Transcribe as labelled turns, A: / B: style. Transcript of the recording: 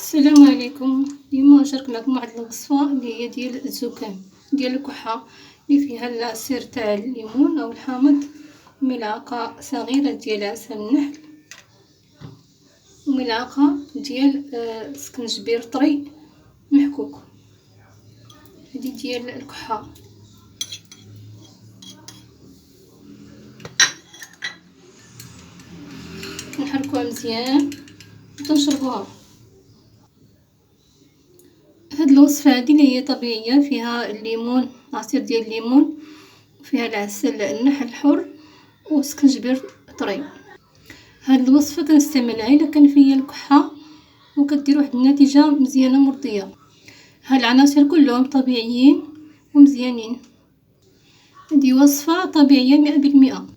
A: السلام عليكم. اليوم نشارك معكم واحد الوصفه اللي هي ديال الزكام ديال الكحه اللي فيها العصير تاع الليمون او الحامض، ملعقه صغيره ديال عسل النحل، وملعقه ديال سكنجبير طري محكوك. هذه ديال الكحه. نحركوها مزيان وتنشربوها. هاد الوصفه هذه اللي هي طبيعيه، فيها الليمون، عصير ديال الليمون، وفيها العسل النحل الحر وسكنجبير طري. هاد الوصفه كنستعملها الا كان فيا الكحه وكدير واحد النتيجه مزيانه مرضيه. هاد العناصر كلهم طبيعيين ومزيانين. هذه وصفه طبيعيه 100%.